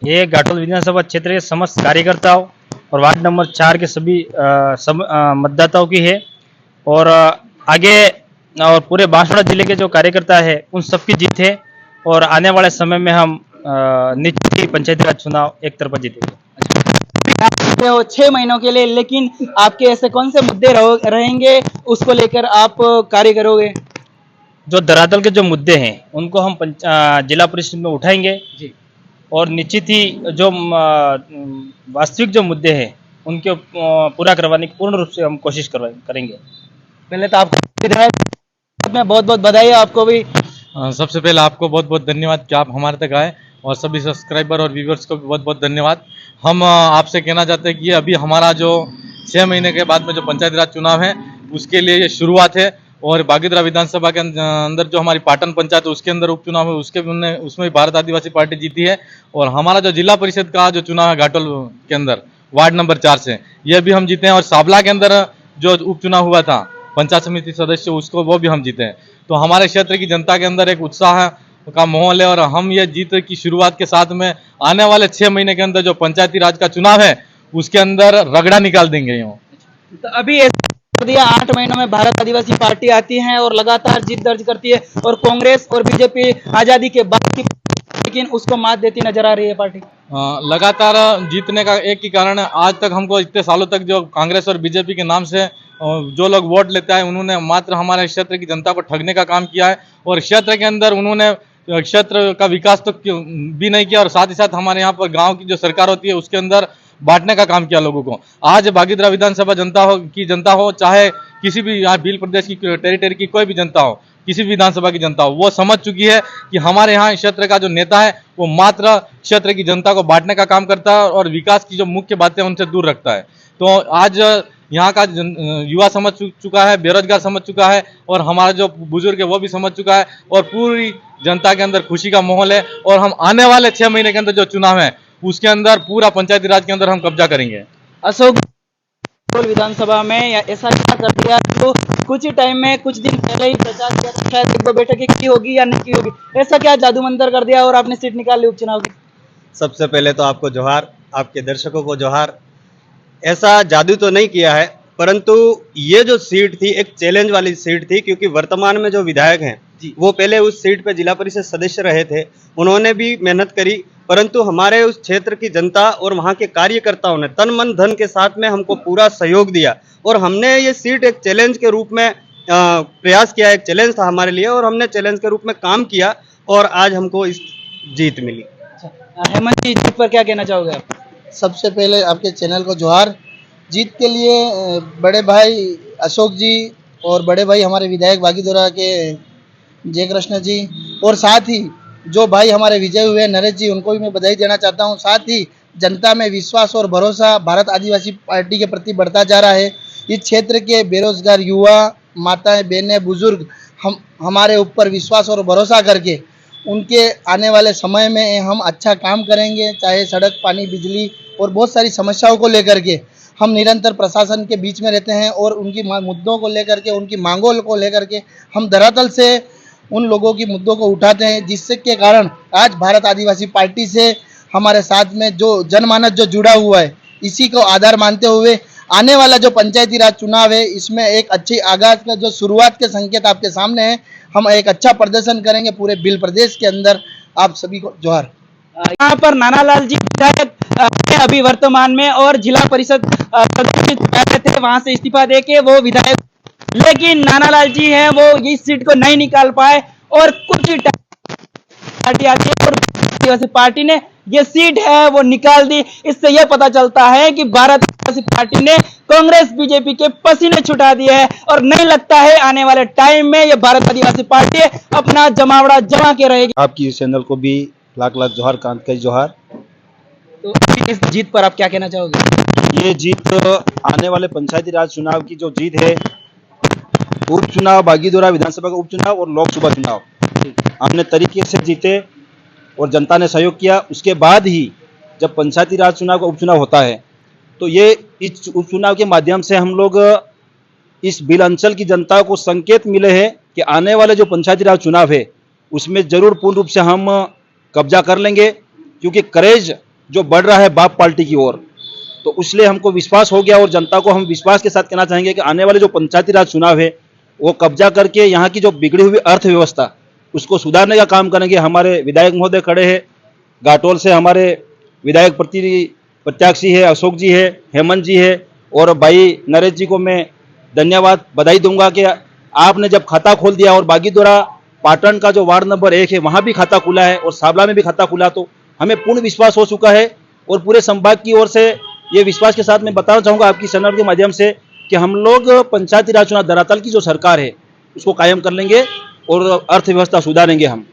ये घाटोल विधानसभा क्षेत्र के समस्त कार्यकर्ताओं और वार्ड नंबर 4 के सभी मतदाताओं की है। और आगे और पूरे बांसवाड़ा जिले के जो कार्यकर्ता है उन सबकी जीत है। और आने वाले समय में हम निश्चित ही पंचायती राज चुनाव एक तरफा जीतेंगे। आप जीते हो 6 महीनों के लिए, लेकिन आपके ऐसे कौन से मुद्दे रहेंगे उसको लेकर आप कार्य करोगे? जो धरातल के जो मुद्दे हैं उनको हम जिला परिषद में उठाएंगे जी। और निश्चित ही जो वास्तविक जो मुद्दे हैं उनके पूरा करवाने की पूर्ण रूप से हम कोशिश करेंगे। पहले तो आपको विधायक में बहुत बहुत बधाई है आपको भी। सबसे पहले आपको बहुत बहुत धन्यवाद कि आप हमारे तक आए, और सभी सब्सक्राइबर और व्यूवर्स को भी बहुत बहुत धन्यवाद। हम आपसे कहना चाहते हैं कि अभी हमारा जो 6 महीने के बाद में जो पंचायती राज चुनाव है उसके लिए ये शुरुआत है। और बागीदरा विधानसभा के अंदर जो हमारी पाटन पंचायत है उसके अंदर उपचुनाव है, उसमें भी भारत आदिवासी पार्टी जीती है। और हमारा जो जिला परिषद का जो चुनाव है घाटोल के अंदर वार्ड नंबर 4 से, यह भी हम जीते हैं। और साबला के अंदर जो उपचुनाव हुआ था पंचायत समिति सदस्य, उसको वो भी हम जीते हैं। तो हमारे क्षेत्र की जनता के अंदर एक उत्साह का माहौल है, और हम ये जीत की शुरुआत के साथ में आने वाले 6 महीने के अंदर जो पंचायती राज का चुनाव है उसके अंदर रगड़ा निकाल देंगे। तो अभी ऐसा कर दिया, 8 महीनों में भारत आदिवासी पार्टी आती है और लगातार जीत दर्ज करती है, और कांग्रेस और बीजेपी आजादी के बाद की, लेकिन उसको मात देती नजर आ रही है पार्टी। लगातार जीतने का एक ही कारण है, आज तक हमको इतने सालों तक जो कांग्रेस और बीजेपी के नाम से जो लोग वोट लेते हैं उन्होंने मात्र हमारे क्षेत्र की जनता को ठगने का काम किया है। और क्षेत्र के अंदर उन्होंने क्षेत्र का विकास तो भी नहीं किया, और साथ ही साथ हमारे यहाँ पर गांव की जो सरकार होती है उसके अंदर बांटने का काम किया लोगों को। आज बागीदरा विधानसभा जनता हो चाहे किसी भी यहाँ भील प्रदेश की टेरिटरी की कोई भी जनता हो, किसी भी विधानसभा की जनता हो, वो समझ चुकी है कि हमारे यहाँ क्षेत्र का जो नेता है वो मात्र क्षेत्र की जनता को बांटने का काम करता है और विकास की जो मुख्य बातें उनसे दूर रखता है। तो आज यहाँ का युवा समझ चुका है, बेरोजगार समझ चुका है, और हमारा जो बुजुर्ग है वो भी समझ चुका है, और पूरी जनता के अंदर खुशी का माहौल है। और हम आने वाले 6 महीने के अंदर जो चुनाव है उसके अंदर पूरा पंचायती राज के अंदर हम कब्जा करेंगे। अशोक विधानसभा में या ऐसा क्या कर दिया जो कुछ ही टाइम में, कुछ दिन पहले ही प्रचार किया था, शायद 1-2 बैठकें की होगी या नहीं की होगी, ऐसा क्या जादू मंतर कर दिया और आपने सीट निकाल ली उपचुनाव की? सबसे पहले तो आपको जोहार, आपके दर्शकों को जोहार। ऐसा जादू तो नहीं किया है, परंतु ये जो सीट थी एक चैलेंज वाली सीट थी, क्योंकि वर्तमान में जो विधायक हैं वो पहले उस सीट पे जिला परिषद सदस्य रहे थे, उन्होंने भी मेहनत करी, परंतु हमारे उस क्षेत्र की जनता और वहाँ के कार्यकर्ताओं ने तन मन धन के साथ में हमको पूरा सहयोग दिया, और हमने ये सीट एक चैलेंज के रूप में प्रयास किया। एक चैलेंज था हमारे लिए और हमने चैलेंज के रूप में काम किया, और आज हमको इस जीत मिली। हेमंत जी, जीत पर क्या कहना चाहोगे आप? सबसे पहले आपके चैनल को जोहार। जीत के लिए बड़े भाई अशोक जी और बड़े भाई हमारे विधायक बागीदोरा के जयकृष्ण जी, और साथ ही जो भाई हमारे विजय हुए नरेश जी, उनको भी मैं बधाई देना चाहता हूं। साथ ही जनता में विश्वास और भरोसा भारत आदिवासी पार्टी के प्रति बढ़ता जा रहा है। इस क्षेत्र के बेरोजगार युवा, माताएं, बहनें, बुजुर्ग हमारे ऊपर विश्वास और भरोसा करके उनके आने वाले समय में हम अच्छा काम करेंगे। चाहे सड़क, पानी, बिजली और बहुत सारी समस्याओं को लेकर के हम निरंतर प्रशासन के बीच में रहते हैं, और उनकी मुद्दों को लेकर के, उनकी मांगों को लेकर के हम धरातल से उन लोगों की मुद्दों को उठाते हैं, जिससे के कारण आज भारत आदिवासी पार्टी से हमारे साथ में जो जनमानस जो जुड़ा हुआ है, इसी को आधार मानते हुए आने वाला जो पंचायती राज चुनाव है इसमें एक अच्छी आगाज का जो शुरुआत के संकेत आपके सामने है। हम एक अच्छा प्रदर्शन करेंगे पूरे भील प्रदेश के अंदर। आप सभी को जोहार। यहाँ पर नानालाल जी विधायक अभी वर्तमान में, और जिला परिषद सदस्य थे, वहां से इस्तीफा देके वो विधायक, लेकिन नानालाल जी हैं वो इस सीट को नहीं निकाल पाए, और कुछ पार्टी आती है और आदिवासी पार्टी ने ये सीट है वो निकाल दी। इससे यह पता चलता है कि भारत आदिवासी पार्टी ने कांग्रेस बीजेपी के पसीने छुटा दिए हैं, और नहीं लगता है आने वाले टाइम में ये भारत आदिवासी पार्टी अपना जमावड़ा जमा के रहेगी। आपकी इस चैनल को भी लाख लाख जोहार, कांत का जोहार। तो इस जीत पर आप क्या कहना चाहोगे? ये जीत आने वाले पंचायती राज चुनाव की जो जीत है, उपचुनाव, बागीदोरा विधानसभा का उपचुनाव और लोकसभा चुनाव हमने तरीके से जीते और जनता ने सहयोग किया। उसके बाद ही जब पंचायती राज चुनाव का उपचुनाव होता है तो ये इस उपचुनाव के माध्यम से हम लोग इस भील अंचल की जनता को संकेत मिले हैं कि आने वाले जो पंचायती राज चुनाव है उसमें जरूर पूर्ण रूप से हम कब्जा कर लेंगे, क्योंकि करेज जो बढ़ रहा है बाप पार्टी की ओर, तो इसलिए हमको विश्वास हो गया और जनता को हम विश्वास के साथ कहना चाहेंगे कि आने वाले जो पंचायती राज चुनाव है वो कब्जा करके यहाँ की जो बिगड़ी हुई अर्थव्यवस्था उसको सुधारने का काम करेंगे। हमारे विधायक महोदय खड़े हैं, घाटोल से हमारे विधायक प्रत्याशी है, अशोक जी है, हेमंत जी है, और भाई नरेश जी को मैं धन्यवाद बधाई दूंगा कि आपने जब खाता खोल दिया और बागीदोरा पाटन का जो वार्ड नंबर 1 है वहां भी खाता खुला है और साबला में भी खाता खुला, तो हमें पूर्ण विश्वास हो चुका है। और पूरे संभाग की ओर से ये विश्वास के साथ मैं बताना चाहूंगा आपकी चैनल के माध्यम से कि हम लोग पंचायती राज चुनाव धरातल की जो सरकार है उसको कायम कर लेंगे और अर्थव्यवस्था सुधारेंगे हम।